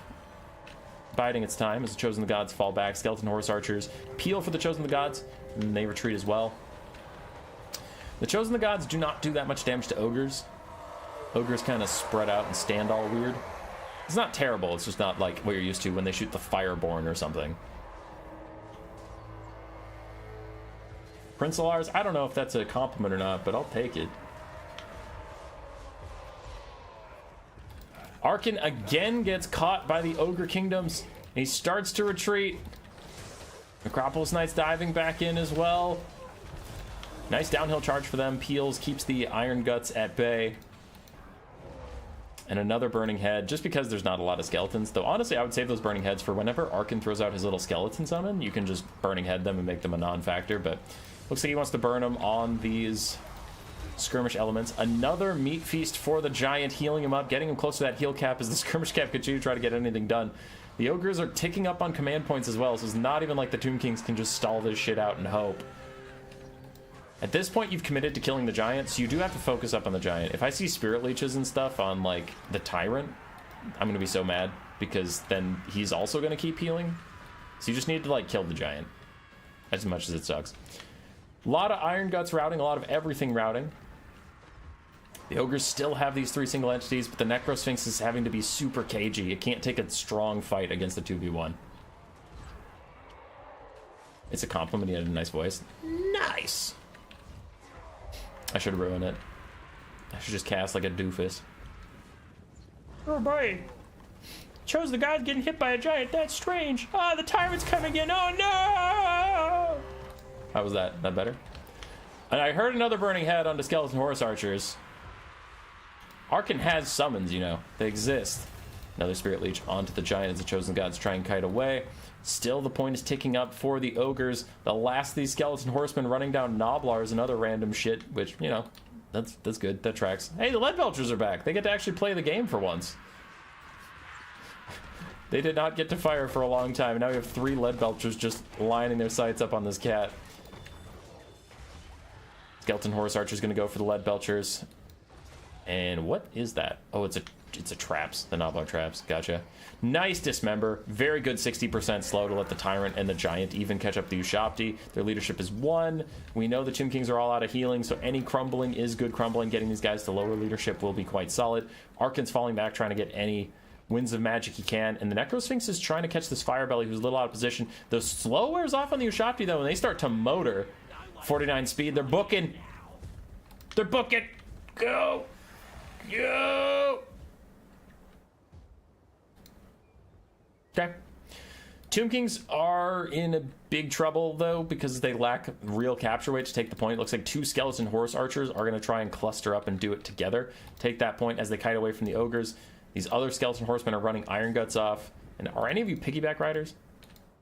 Biding its time as the Chosen of the Gods fall back. Skeleton Horse Archers peel for the Chosen of the Gods, and they retreat as well. The Chosen of the Gods do not do that much damage to Ogres. Ogres kind of spread out and stand all weird. It's not terrible, it's just not like what you're used to when they shoot the Fireborn or something. Princelars, I don't know if that's a compliment or not, but I'll take it. Arkin again gets caught by the Ogre Kingdoms. He starts to retreat. Necropolis Knights diving back in as well. Nice downhill charge for them. Peels keeps the Iron Guts at bay. And another Burning Head, just because there's not a lot of skeletons. Though honestly, I would save those Burning Heads for whenever Arkin throws out his little skeleton summon. You can just Burning Head them and make them a non-factor. But looks like he wants to burn them on these skirmish elements. Another Meat Feast for the Giant, healing him up, getting him close to that heal cap as the skirmish cap continue to try to get anything done. The Ogres are ticking up on command points as well, so it's not even like the Tomb Kings can just stall this shit out and hope. At this point, you've committed to killing the Giant, so you do have to focus up on the Giant. If I see Spirit Leeches and stuff on, like, the Tyrant, I'm gonna be so mad, because then he's also gonna keep healing. So you just need to, like, kill the Giant, as much as it sucks. A lot of Iron Guts routing, a lot of everything routing. The Ogres still have these 3 single entities, but the Necrosphinx is having to be super cagey. It can't take a strong fight against the 2v1. It's a compliment, he had a nice voice. Nice! I should ruin it. I should just cast like a doofus. Oh boy! Chose the god getting hit by a giant. That's strange. Ah, the tyrant's coming in. Oh no! How was that? That better? And I heard another burning head onto skeleton horse archers. Arkan has summons, you know. They exist. Another spirit leech onto the giant as the chosen gods try and kite away. Still, the point is ticking up for the ogres. The last of these skeleton horsemen running down Noblars and other random shit, which, you know, that's good. That tracks. Hey, the lead belchers are back. They get to actually play the game for once. They did not get to fire for a long time. Now we have 3 lead belchers just lining their sights up on this cat. Skeleton horse archer's gonna go for the lead belchers. And what is that? Oh, it's a traps, the Noblar traps. Gotcha. Nice dismember. Very good 60% slow to let the tyrant and the giant even catch up to Ushapti. Their leadership is 1. We know the Tomb Kings are all out of healing, so any crumbling is good crumbling. Getting these guys to lower leadership will be quite solid. Arkan's falling back, trying to get any winds of magic he can, and the Necrosphinx is trying to catch this Firebelly who's a little out of position. The slow wears off on the Ushapti though, and they start to motor. 49 speed. They're booking. They're booking. Go. Go. Okay. Tomb Kings are in a big trouble though because they lack real capture weight to take the point. It looks like 2 skeleton horse archers are going to try and cluster up and do it together. Take that point as they kite away from the ogres. These other skeleton horsemen are running Iron Guts off. And are any of you piggyback riders?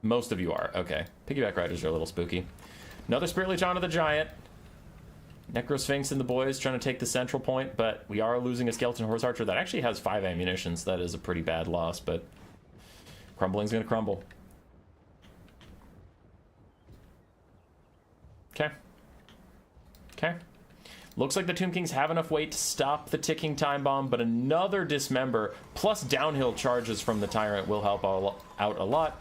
Most of you are. Okay. Piggyback riders are a little spooky. Another Spirit Leech onto the giant. Necrosphinx and the boys trying to take the central point, but we are losing a skeleton horse archer that actually has 5 ammunition, so that is a pretty bad loss, but crumbling's gonna crumble. Okay. Okay. Looks like the Tomb Kings have enough weight to stop the ticking time bomb, but another dismember plus downhill charges from the tyrant will help out a lot.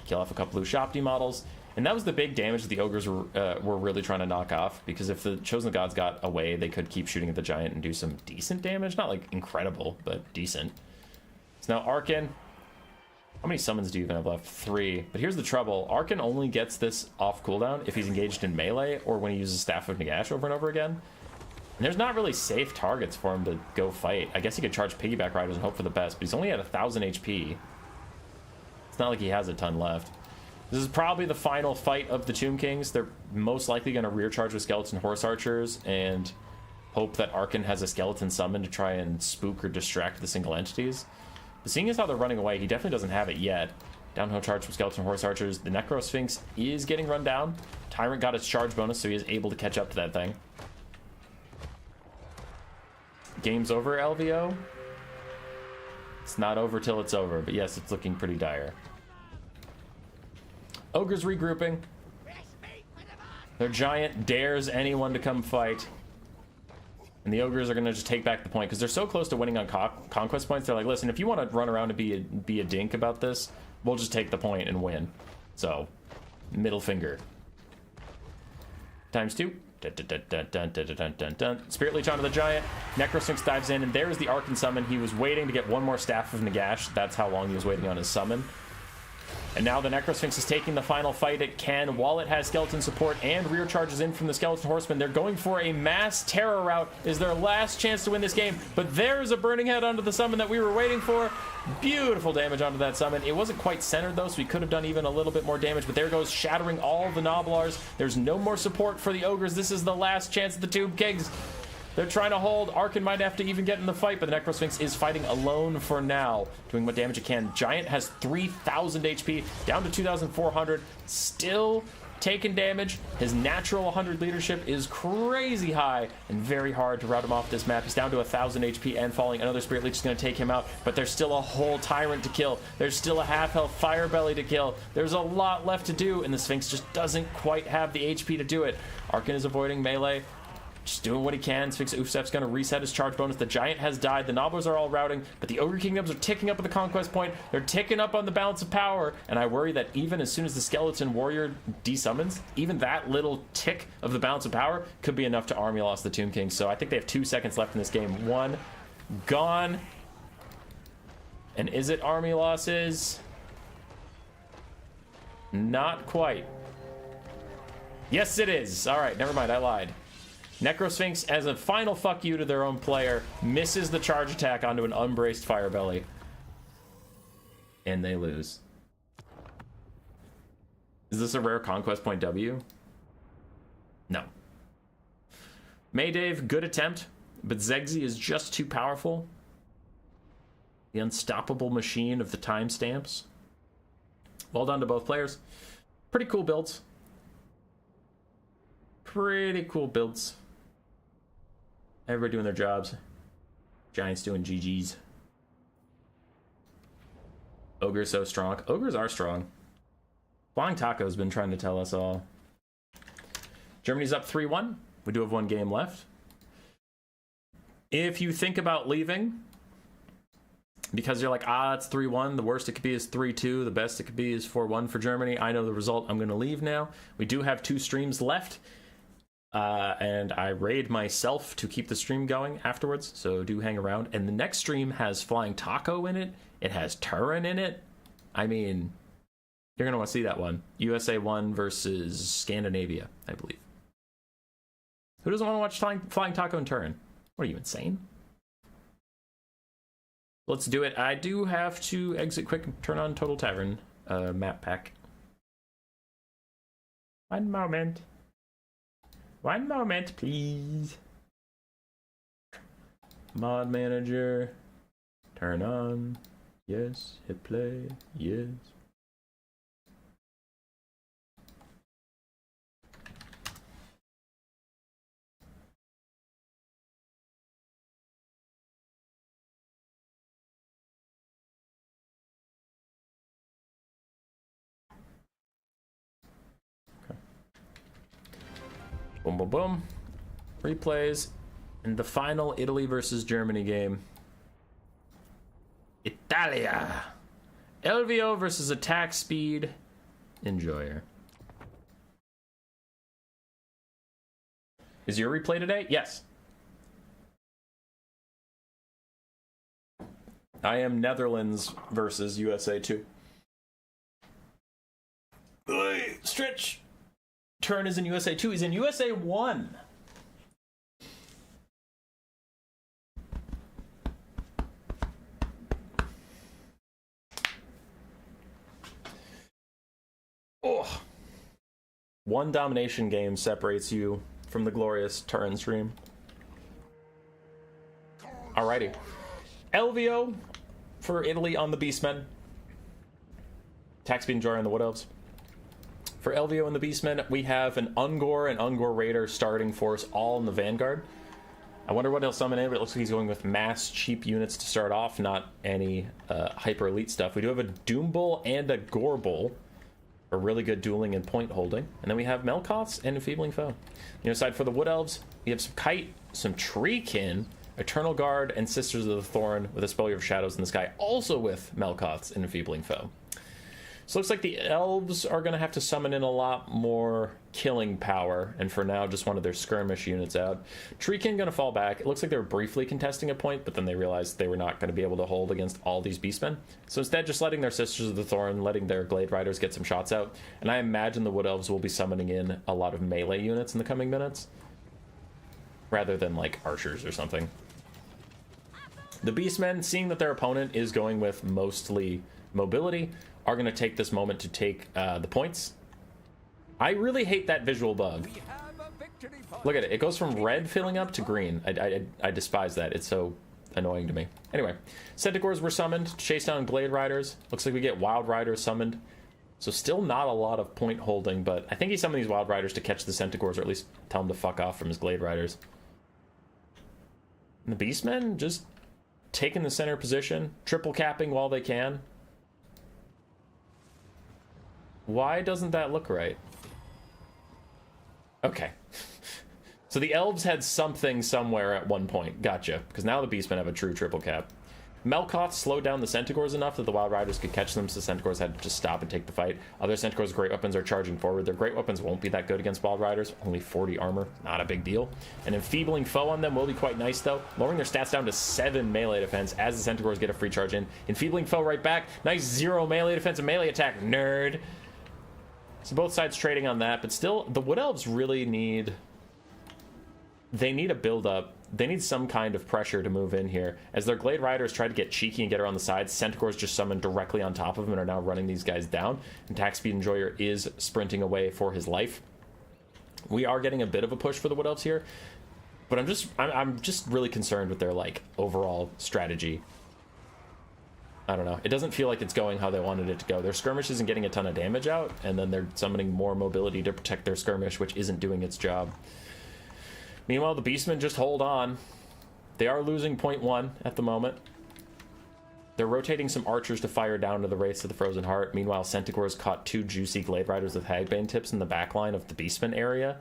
Kill off a couple of Ushapti models. And that was the big damage that the ogres were really trying to knock off, because if the chosen gods got away, they could keep shooting at the giant and do some decent damage. Not like incredible, but decent. So now Arkan. How many summons do you even have left? 3. But here's the trouble. Arkan only gets this off cooldown if he's engaged in melee or when he uses Staff of Nagash over and over again. And there's not really safe targets for him to go fight. I guess he could charge piggyback riders and hope for the best, but he's only at 1,000 HP. It's not like he has a ton left. This is probably the final fight of the Tomb Kings. They're most likely going to rear charge with skeleton horse archers and hope that Arkan has a skeleton summon to try and spook or distract the single entities. But seeing as how they're running away, he definitely doesn't have it yet. Downhill charge from skeleton horse archers. The Necrosphinx is getting run down. Tyrant got his charge bonus, so he is able to catch up to that thing. Game's over, LVO. It's not over till it's over, but yes, it's looking pretty dire. Ogres regrouping. Their giant dares anyone to come fight. And the ogres are going to just take back the point because they're so close to winning on conquest points. They're like, listen, if you want to run around and be a dink about this, we'll just take the point and win. So, middle finger. ×2. Dun, dun, dun, dun, dun, dun, dun, dun. Spirit Leech onto the giant. Necrosphinx dives in, and there's the Arkan summon. He was waiting to get one more Staff of Nagash. That's how long he was waiting on his summon. And now the Necrosphinx is taking the final fight it can while it has skeleton support and rear charges in from the skeleton horsemen. They're going for a mass terror route. Is their last chance to win this game. But there's a burning head onto the summon that we were waiting for. Beautiful damage onto that summon. It wasn't quite centered though, so we could have done even a little bit more damage. But there goes shattering all the Noblars. There's no more support for the ogres. This is the last chance of the Tomb Kings. They're trying to hold. Arkan might have to even get in the fight, but the Necrosphinx is fighting alone for now, doing what damage it can. Giant has 3,000 HP, down to 2,400, still taking damage. His natural 100 leadership is crazy high and very hard to rout him off this map. He's down to 1,000 HP and falling. Another Spirit Leech is going to take him out, but there's still a whole Tyrant to kill. There's still a half-health Firebelly to kill. There's a lot left to do, and the Sphinx just doesn't quite have the HP to do it. Arkan is avoiding melee. Just doing what he can. Sphinx Ufsef's going to reset his charge bonus. The giant has died. The Nobblers are all routing, but the Ogre Kingdoms are ticking up at the conquest point. They're ticking up on the balance of power, and I worry that even as soon as the Skeleton Warrior desummons, even that little tick of the balance of power could be enough to army loss the Tomb Kings. So I think they have 2 seconds left in this game. 1 gone. And is it army losses? Not quite. Yes, it is. All right, never mind. I lied. Necrosphinx, as a final fuck you to their own player, misses the charge attack onto an unbraced Firebelly. and they lose. Is this a rare conquest point W? No. Maydave, good attempt, but Zegzi is just too powerful. The unstoppable machine of the timestamps. Well done to both players. Pretty cool builds. Pretty cool builds. Everybody doing their jobs. Giants doing GGs. Ogres so strong. Ogres are strong. Flying Taco's been trying to tell us all. Germany's up 3-1. We do have one game left. If you think about leaving, because you're like, it's 3-1, the worst it could be is 3-2, the best it could be is 4-1 for Germany, I know the result, I'm going to leave now. We do have 2 streams left, and I raid myself to keep the stream going afterwards, so do hang around. And the next stream has Flying Taco in it, it has Turin in it. I mean, you're going to want to see that one. USA 1 versus Scandinavia, I believe. Who doesn't want to watch Flying Taco and Turin? What are you, insane? Let's do it. I do have to exit quick and turn on Total Tavern map pack. One moment. One moment, please. Mod manager. Turn on. Yes. Hit play. Yes. Boom, boom, boom. Replays. And the final Italy versus Germany game. Italia. LVO versus attack speed. Enjoyer. Is your replay today? Yes. I am Netherlands versus USA 2. Stretch. Turn is in USA 2. He's in USA 1. Oh. One domination game separates you from the glorious Turin stream. Alrighty. LVO for Italy on the Beastmen. Attack speed and Joy on the Wood Elves. For LVO and the Beastmen, we have an Ungor and Ungor Raider starting force all in the Vanguard. I wonder what he'll summon in, but it looks like he's going with mass cheap units to start off, not any hyper elite stuff. We do have a Doom Bull and a Gore Bull for really good dueling and point holding. And then we have Melkoths and Enfeebling Foe. Aside for the Wood Elves, we have some Kite, some Treekin, Eternal Guard, and Sisters of the Thorn with a Spell of Shadows in the sky, also with Melkoths and Enfeebling Foe. So it looks like the Elves are going to have to summon in a lot more killing power, and for now, just one of their skirmish units out. Treekin going to fall back. It looks like they were briefly contesting a point, but then they realized they were not going to be able to hold against all these Beastmen. So instead, just letting their Sisters of the Thorn, letting their Glade Riders get some shots out. And I imagine the Wood Elves will be summoning in a lot of melee units in the coming minutes, rather than, like, archers or something. The Beastmen, seeing that their opponent is going with mostly mobility, are going to take this moment to take the points. I really hate that visual bug. Look at it. It goes from red filling up to green. I despise that. It's so annoying to me. Anyway, Centaurs were summoned to chase down Glade Riders. Looks like we get Wild Riders summoned. So still not a lot of point holding, but I think he summoned these Wild Riders to catch the Centaurs, or at least tell them to fuck off from his Glade Riders. And the Beastmen just taking the center position, triple capping while they can. Why doesn't that look right? Okay. So the Elves had something somewhere at one point. Gotcha. Because now the Beastmen have a true triple cap. Melkoth slowed down the Centaurs enough that the Wild Riders could catch them, so the Centaurs had to just stop and take the fight. Other Centaurs' great weapons are charging forward. Their great weapons won't be that good against Wild Riders. Only 40 armor. Not a big deal. An Enfeebling Foe on them will be quite nice, though. Lowering their stats down to 7 melee defense as the Centaurs get a free charge in. Enfeebling Foe right back. Nice 0 melee defense and melee attack. Nerd. So both sides trading on that, but still, the Wood Elves really need... They need a build-up They need some kind of pressure to move in here. As their Glade Riders try to get cheeky and get around the sides, Centaurs just summoned directly on top of them and are now running these guys down. And Attack Speed Enjoyer is sprinting away for his life. We are getting a bit of a push for the Wood Elves here, but I'm just really concerned with their like overall strategy. I don't know. It doesn't feel like it's going how they wanted it to go. Their skirmish isn't getting a ton of damage out, and then they're summoning more mobility to protect their skirmish, which isn't doing its job. Meanwhile, the Beastmen just hold on. They are losing 0.1 at the moment. They're rotating some archers to fire down to the Wraiths of the Frozen Heart. Meanwhile, Centaur's caught 2 juicy Glade Riders with Hagbane tips in the backline of the Beastmen area.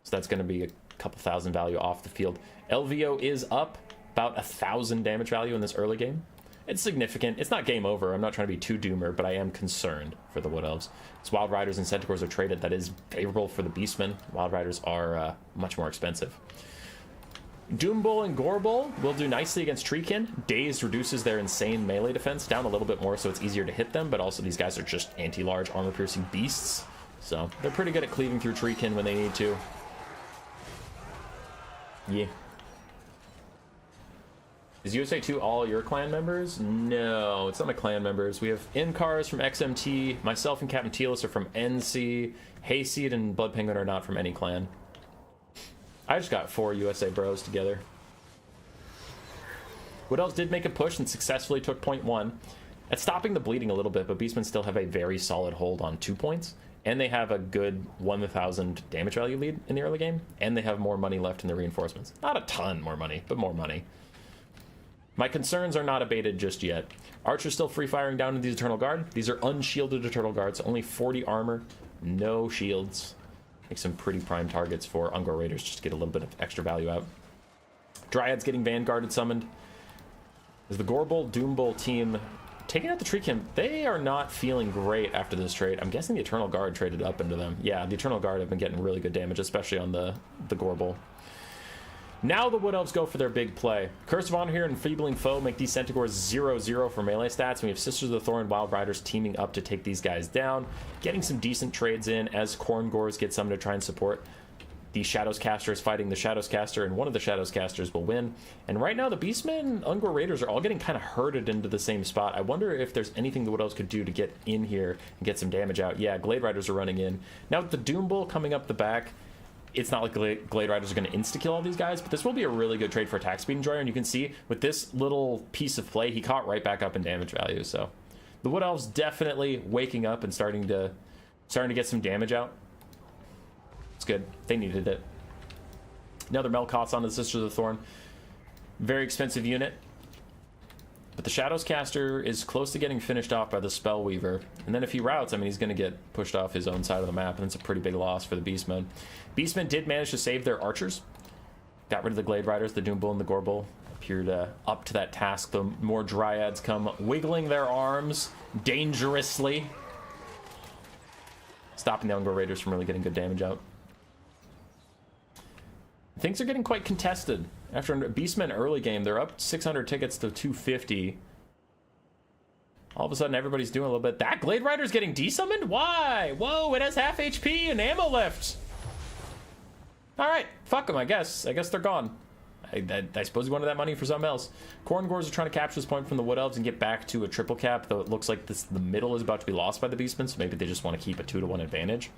So that's going to be a couple thousand value off the field. LVO is up about 1,000 damage value in this early game. It's significant. It's not game over. I'm not trying to be too doomer, but I am concerned for the Wood Elves. As Wild Riders and Centaurs are traded, that is favorable for the Beastmen. Wild Riders are much more expensive. Doombull and Gorebull will do nicely against Treekin. Dazed reduces their insane melee defense down a little bit more, so it's easier to hit them, but also these guys are just anti-large armor-piercing beasts. So they're pretty good at cleaving through Treekin when they need to. Yeah. Is USA 2 all your clan members? No, it's not my clan members. We have Incars from XMT. Myself and Captain Telis are from NC. Hayseed and Blood Penguin are not from any clan. I just got 4 USA bros together. Wood Elves did make a push and successfully took 0.1. It's stopping the bleeding a little bit, but Beastmen still have a very solid hold on 2 points. And they have a good 1,000 damage value lead in the early game. And they have more money left in the reinforcements. Not a ton more money, but more money. My concerns are not abated just yet. Archer's still free firing down into these Eternal Guard. These are unshielded Eternal Guards, only 40 armor, no shields. Make some pretty prime targets for Ungor Raiders just to get a little bit of extra value out. Dryad's getting Vanguarded summoned. As the Gorebull Doombull team taking out the Treekin, they are not feeling great after this trade. I'm guessing the Eternal Guard traded up into them. Yeah, the Eternal Guard have been getting really good damage, especially on the Gorebull. Now the Wood Elves go for their big play. Curse of Honor here and Enfeebling Foe make these Centaurs 0-0 for melee stats. And we have Sisters of the Thorn Wild Riders teaming up to take these guys down. Getting some decent trades in as Korn Gores get some to try and support. The Shadows Caster is fighting the Shadows Caster, and one of the Shadows Casters will win. And right now the Beastmen, Ungor Raiders are all getting kind of herded into the same spot. I wonder if there's anything the Wood Elves could do to get in here and get some damage out. Yeah, Glade Riders are running in. Now with the Doombull coming up the back, it's not like Glade Riders are going to insta-kill all these guys, but this will be a really good trade for Attack Speed Enjoyer, and you can see with this little piece of play, he caught right back up in damage value. So the Wood Elves definitely waking up and starting to get some damage out. It's good. They needed it. Another Melkoth's on the Sisters of the Thorn. Very expensive unit. But the Shadows Caster is close to getting finished off by the Spellweaver. And then if he routes, I mean, he's going to get pushed off his own side of the map, and it's a pretty big loss for the Beastmen. Beastmen did manage to save their archers. Got rid of the Glade Riders, the Doombull and the Gorebull. Appeared up to that task. The more Dryads come wiggling their arms dangerously, stopping the Ungor Raiders from really getting good damage out. Things are getting quite contested. After a Beastmen early game, they're up 600 tickets to 250. All of a sudden, everybody's doing a little bit. That Glade Rider's getting desummoned? Why? Whoa, it has half HP and ammo left. All right, fuck them, I guess. I guess they're gone. I suppose he wanted that money for something else. Korn Gores are trying to capture this point from the Wood Elves and get back to a triple cap, though it looks like the middle is about to be lost by the Beastmen, so maybe they just want to keep a 2-to-1 advantage.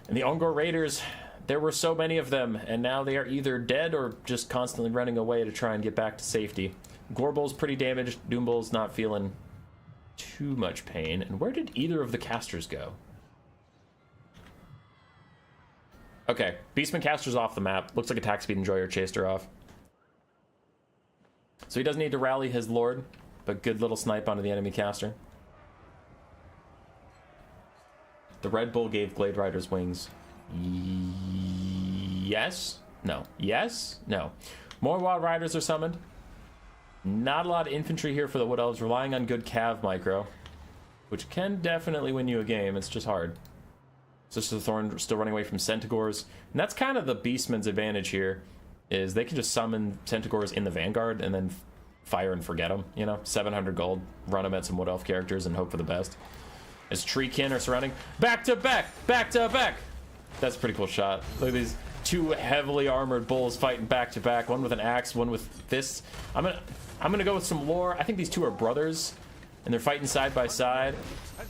And the Ungor Raiders, there were so many of them, and now they are either dead or just constantly running away to try and get back to safety. Gorebull's pretty damaged. Doombull's not feeling too much pain. And where did either of the casters go? Okay, Beastman caster's off the map. Looks like Attack Speed Enjoyer chased her off. So he doesn't need to rally his lord, but good little snipe onto the enemy caster. The Red Bull gave Glade Riders wings. Yes? No. Yes? No. More Wild Riders are summoned. Not a lot of infantry here for the Wood Elves, relying on good cav micro, which can definitely win you a game. It's just hard. Sisters of the Thorn still running away from Centaurs. And that's kind of the Beastman's advantage here, is they can just summon Centaurs in the Vanguard and then fire and forget them. You know, 700 gold, run them at some Wood Elf characters and hope for the best. As Treekin are surrounding. Back to back! Back to back! That's a pretty cool shot. Look at these two heavily armored bulls fighting back to back, one with an axe, one with fists. I'm gonna go with some lore. I think these two are brothers, and they're fighting side by side.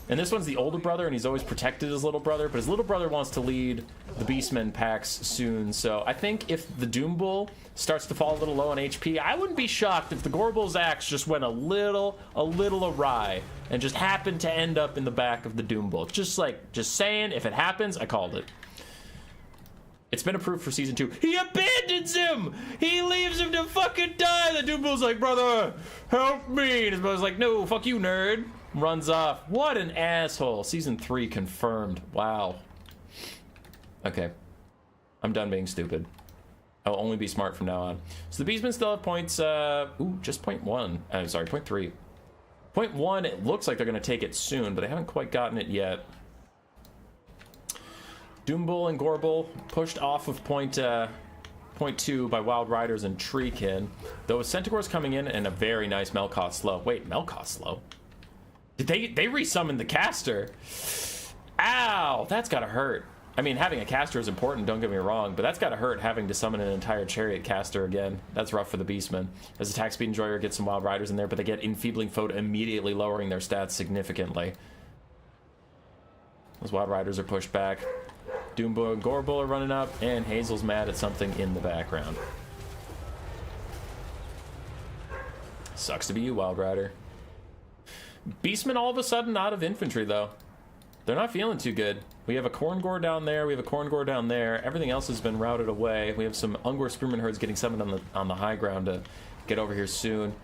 And this one's the older brother, and he's always protected his little brother, but his little brother wants to lead the Beastmen packs soon. So I think if the Doom Bull starts to fall a little low on HP, I wouldn't be shocked if the Gorbul's axe just went a little awry and just happened to end up in the back of the Doom Bull. Just saying, if it happens, I called it. It's been approved for season 2. He abandons him! He leaves him to fucking die! The Doom Bull's like, brother, help me! And his brother's like, no, fuck you, nerd. Runs off. What an asshole. Season 3 confirmed. Wow. Okay. I'm done being stupid. I'll only be smart from now on. So the Beastmen still have points, just point 1. I'm sorry, point 3. Point 1, it looks like they're going to take it soon, but they haven't quite gotten it yet. Doombull and Gorbul pushed off of point 2 by Wild Riders and Treekin. Though with Centaurs coming in and a very nice Melkoth slow. Wait, Melkoth slow? Did they resummon the caster? Ow, that's gotta hurt. I mean, having a caster is important, don't get me wrong, but that's gotta hurt having to summon an entire chariot caster again. That's rough for the Beastmen. As attack speed enjoyer gets some Wild Riders in there, but they get enfeebling foe, immediately lowering their stats significantly. Those Wild Riders are pushed back. Doombull and Gorbul are running up, and Hazel's mad at something in the background. Sucks to be you, Wild Rider. Beastmen all of a sudden out of infantry, though. They're not feeling too good. We have a Korn Gore down there. We have a Korn Gore down there. Everything else has been routed away. We have some Ungor Spearman herds getting summoned on the high ground to get over here soon.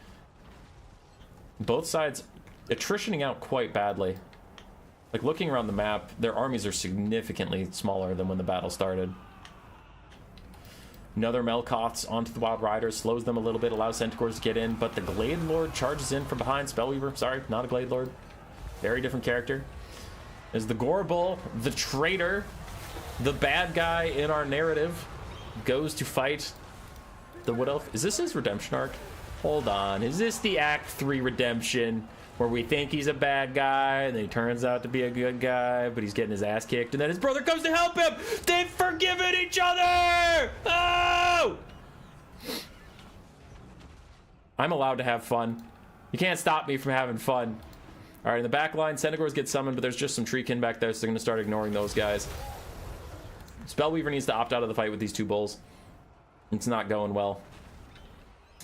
Both sides attritioning out quite badly. Like, looking around the map, their armies are significantly smaller than when the battle started. Another Melkoths onto the Wild Riders, slows them a little bit, allows Centaurs to get in, but the Glade Lord charges in from behind. Spellweaver, sorry, not a Glade Lord. Very different character. As the Gorbul, the traitor, the bad guy in our narrative, goes to fight the Wood Elf. Is this his redemption arc? Hold on, is this the Act 3 redemption? Where we think he's a bad guy, and then he turns out to be a good guy, but he's getting his ass kicked, and then his brother comes to help him! They've forgiven each other! Oh! I'm allowed to have fun. You can't stop me from having fun. Alright, in the back line, Centaurs get summoned, but there's just some Treekin back there, so they're going to start ignoring those guys. Spellweaver needs to opt out of the fight with these two bulls. It's not going well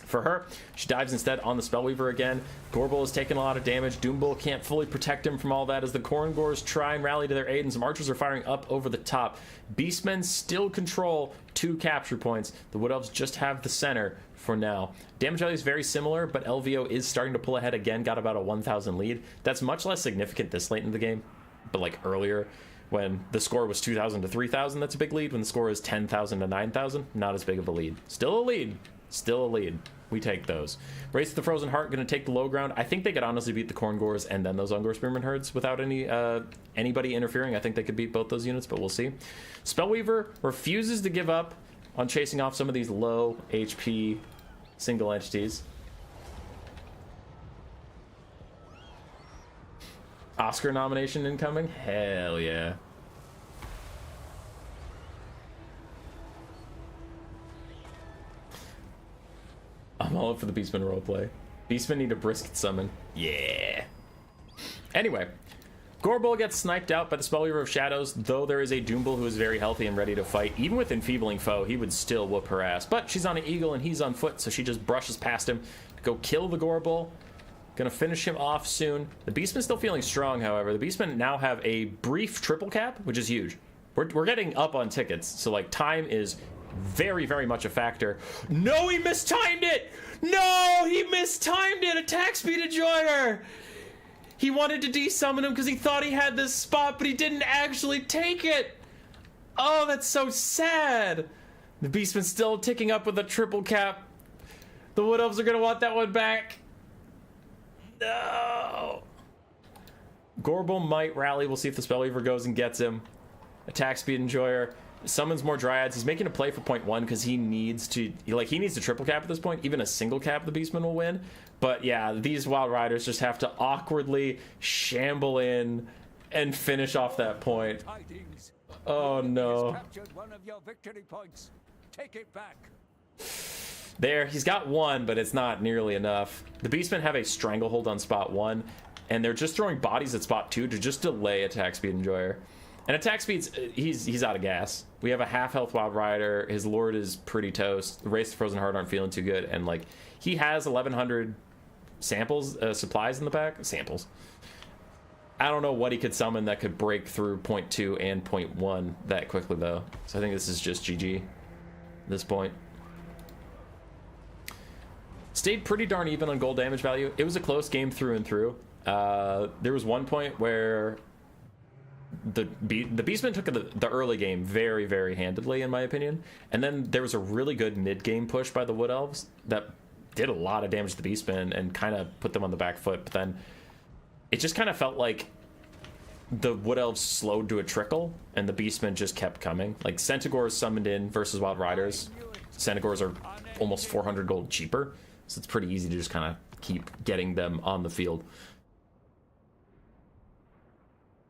for her. She dives instead on the Spellweaver again. Gorbul is taking a lot of damage. Doombull can't fully protect him from all that as the Korn Gores try and rally to their aid, and some archers are firing up over the top. Beastmen still control 2 capture points. The Wood Elves just have the center for now. Damage value is very similar, but LVO is starting to pull ahead again, got about a 1,000 lead. That's much less significant this late in the game, but like earlier when the score was 2,000 to 3,000, that's a big lead. When the score is 10,000 to 9,000, not as big of a lead. Still a lead. Still a lead. We take those. Race to the Frozen Heart, going to take the low ground. I think they could honestly beat the Korn Gores and then those Ungor Spearman herds without anybody interfering. I think they could beat both those units, but we'll see. Spellweaver refuses to give up on chasing off some of these low HP single entities. Oscar nomination incoming? Hell yeah. I'm all up for the Beastmen roleplay. Beastmen need a brisket summon. Yeah. Anyway, Gorbul gets sniped out by the Spellweaver of Shadows, though there is a Doombull who is very healthy and ready to fight. Even with enfeebling foe, he would still whoop her ass. But she's on an eagle and he's on foot, so she just brushes past him to go kill the Gorbul. Gonna finish him off soon. The Beastmen still feeling strong, however. The Beastmen now have a brief triple cap, which is huge. We're getting up on tickets, so like time is very, very much a factor. No, he mistimed it! No, he mistimed it! Attack speed enjoyer! He wanted to desummon him because he thought he had this spot, but he didn't actually take it! Oh, that's so sad! The Beastman's still ticking up with a triple cap. The Wood Elves are gonna want that one back. No! Gorbul might rally. We'll see if the Spellweaver goes and gets him. Attack speed enjoyer summons more Dryads. He's making a play for point 1 because he needs to triple cap at this point. Even a single cap the Beastmen will win. But yeah, these Wild Riders just have to awkwardly shamble in and finish off that point. Oh no. Captured one of your victory points. Take it back. There, he's got one, but it's not nearly enough. The Beastmen have a stranglehold on spot 1, and they're just throwing bodies at spot 2 to just delay attack speed Enjoyer. And attack speed's, he's out of gas. We have a half health Wild Rider. His Lord is pretty toast. The Race to Frozen Heart aren't feeling too good, and like he has 1,100 samples, supplies in the back. Samples. I don't know what he could summon that could break through point 2 and point 1 that quickly though. So I think this is just GG at this point. Stayed pretty darn even on gold damage value. It was a close game through and through. There was one point where the Beastmen took the early game very, very handedly, in my opinion. And then there was a really good mid-game push by the Wood Elves that did a lot of damage to the Beastmen and kind of put them on the back foot. But then it just kind of felt like the Wood Elves slowed to a trickle, and the Beastmen just kept coming. Like, Centaurs summoned in versus Wild Riders. Centaurs are almost 400 gold cheaper. So it's pretty easy to just kind of keep getting them on the field.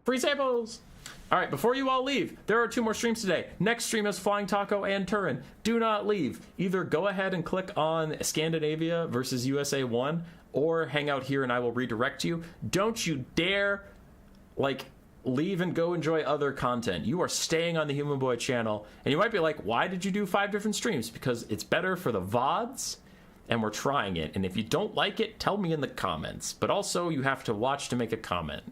Free samples! Alright, before you all leave, there are 2 more streams today. Next stream is Flying Taco and Turin. Do not leave. Either go ahead and click on Scandinavia versus USA 1, or hang out here and I will redirect you. Don't you dare, like, leave and go enjoy other content. You are staying on the Human Boy channel, and you might be like, why did you do 5 different streams? Because it's better for the VODs, and we're trying it. And if you don't like it, tell me in the comments. But also, you have to watch to make a comment.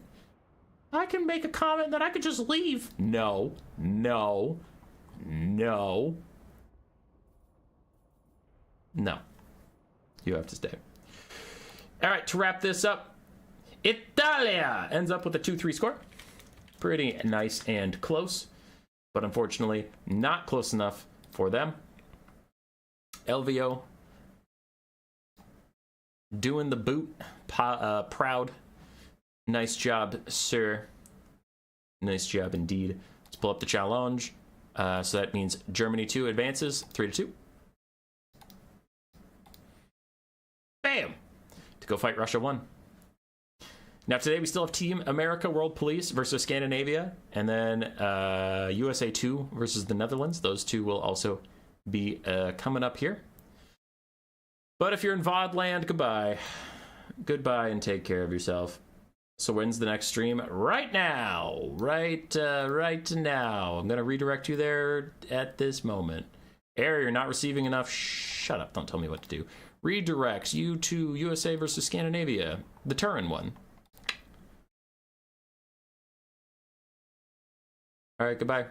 I can make a comment that I could just leave. No, no, no, no. You have to stay. All right, to wrap this up, Italia ends up with a 2-3 score. Pretty nice and close, but unfortunately not close enough for them. LVO doing the boot, proud. Nice job, sir. Nice job indeed. Let's pull up the challenge. So that means Germany 2 advances 3-2. Bam! To go fight Russia 1. Now today we still have Team America World Police versus Scandinavia, and then USA 2 versus the Netherlands. Those 2 will also be coming up here. But if you're in VOD land, goodbye. Goodbye and take care of yourself. So when's the next stream? Right now. Right now. I'm going to redirect you there at this moment. Error, you're not receiving enough. Shut up. Don't tell me what to do. Redirect you to USA versus Scandinavia. The Turin one. All right, goodbye.